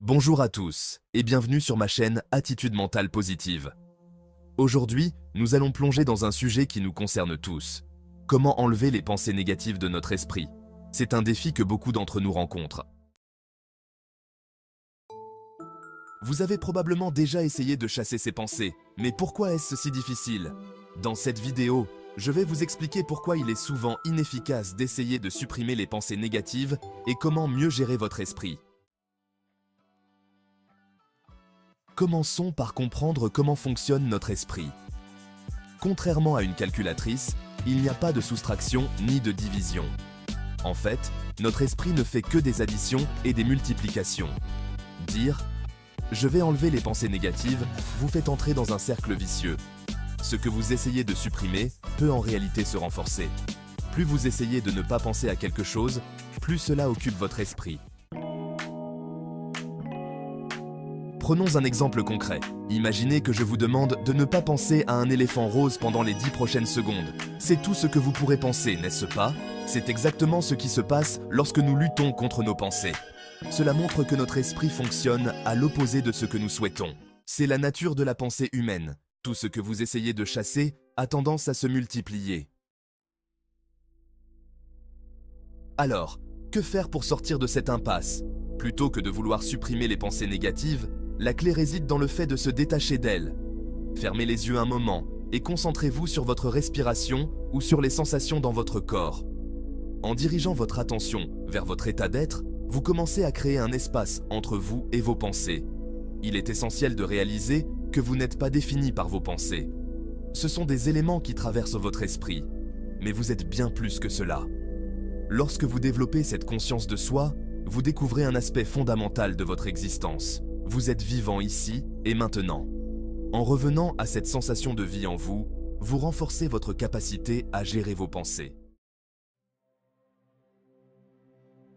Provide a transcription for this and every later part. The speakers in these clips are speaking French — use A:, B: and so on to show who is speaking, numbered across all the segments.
A: Bonjour à tous et bienvenue sur ma chaîne Attitude mentale positive. Aujourd'hui, nous allons plonger dans un sujet qui nous concerne tous. Comment enlever les pensées négatives de notre esprit? C'est un défi que beaucoup d'entre nous rencontrent. Vous avez probablement déjà essayé de chasser ces pensées, mais pourquoi est-ce si difficile? Dans cette vidéo, je vais vous expliquer pourquoi il est souvent inefficace d'essayer de supprimer les pensées négatives et comment mieux gérer votre esprit. Commençons par comprendre comment fonctionne notre esprit. Contrairement à une calculatrice, il n'y a pas de soustraction ni de division. En fait, notre esprit ne fait que des additions et des multiplications. Dire « je vais enlever les pensées négatives » vous fait entrer dans un cercle vicieux. Ce que vous essayez de supprimer peut en réalité se renforcer. Plus vous essayez de ne pas penser à quelque chose, plus cela occupe votre esprit. Prenons un exemple concret. Imaginez que je vous demande de ne pas penser à un éléphant rose pendant les 10 prochaines secondes. C'est tout ce que vous pourrez penser, n'est-ce pas? C'est exactement ce qui se passe lorsque nous luttons contre nos pensées. Cela montre que notre esprit fonctionne à l'opposé de ce que nous souhaitons. C'est la nature de la pensée humaine. Tout ce que vous essayez de chasser a tendance à se multiplier. Alors, que faire pour sortir de cette impasse? Plutôt que de vouloir supprimer les pensées négatives, la clé réside dans le fait de se détacher d'elles. Fermez les yeux un moment et concentrez-vous sur votre respiration ou sur les sensations dans votre corps. En dirigeant votre attention vers votre état d'être, vous commencez à créer un espace entre vous et vos pensées. Il est essentiel de réaliser que vous n'êtes pas défini par vos pensées. Ce sont des éléments qui traversent votre esprit, mais vous êtes bien plus que cela. Lorsque vous développez cette conscience de soi, vous découvrez un aspect fondamental de votre existence. Vous êtes vivant ici et maintenant. En revenant à cette sensation de vie en vous, vous renforcez votre capacité à gérer vos pensées.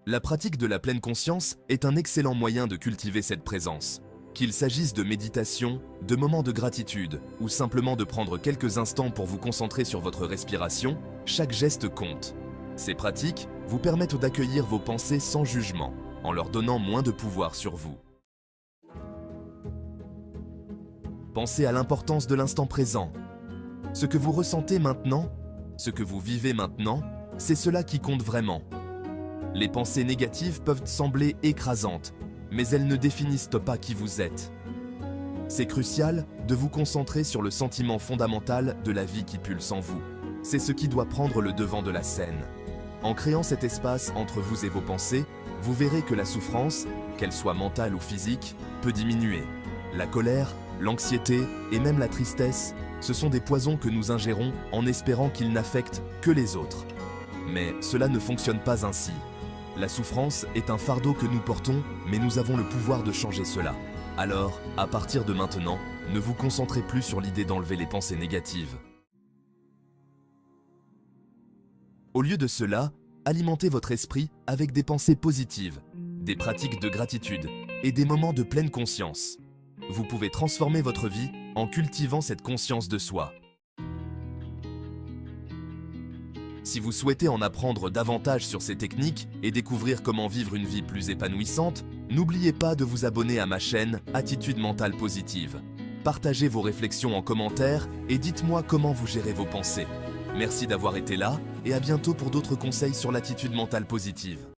A: La pratique de la pleine conscience est un excellent moyen de cultiver cette présence. Qu'il s'agisse de méditation, de moments de gratitude ou simplement de prendre quelques instants pour vous concentrer sur votre respiration, chaque geste compte. Ces pratiques vous permettent d'accueillir vos pensées sans jugement, en leur donnant moins de pouvoir sur vous. Pensez à l'importance de l'instant présent. Ce que vous ressentez maintenant, ce que vous vivez maintenant, c'est cela qui compte vraiment. Les pensées négatives peuvent sembler écrasantes, mais elles ne définissent pas qui vous êtes. C'est crucial de vous concentrer sur le sentiment fondamental de la vie qui pulse en vous. C'est ce qui doit prendre le devant de la scène. En créant cet espace entre vous et vos pensées, vous verrez que la souffrance, qu'elle soit mentale ou physique, peut diminuer. La colère, l'anxiété et même la tristesse, ce sont des poisons que nous ingérons en espérant qu'ils n'affectent que les autres. Mais cela ne fonctionne pas ainsi. La souffrance est un fardeau que nous portons, mais nous avons le pouvoir de changer cela. Alors, à partir de maintenant, ne vous concentrez plus sur l'idée d'enlever les pensées négatives. Au lieu de cela, alimentez votre esprit avec des pensées positives, des pratiques de gratitude et des moments de pleine conscience. Vous pouvez transformer votre vie en cultivant cette conscience de soi. Si vous souhaitez en apprendre davantage sur ces techniques et découvrir comment vivre une vie plus épanouissante, n'oubliez pas de vous abonner à ma chaîne Attitude mentale positive. Partagez vos réflexions en commentaire et dites-moi comment vous gérez vos pensées. Merci d'avoir été là et à bientôt pour d'autres conseils sur l'attitude mentale positive.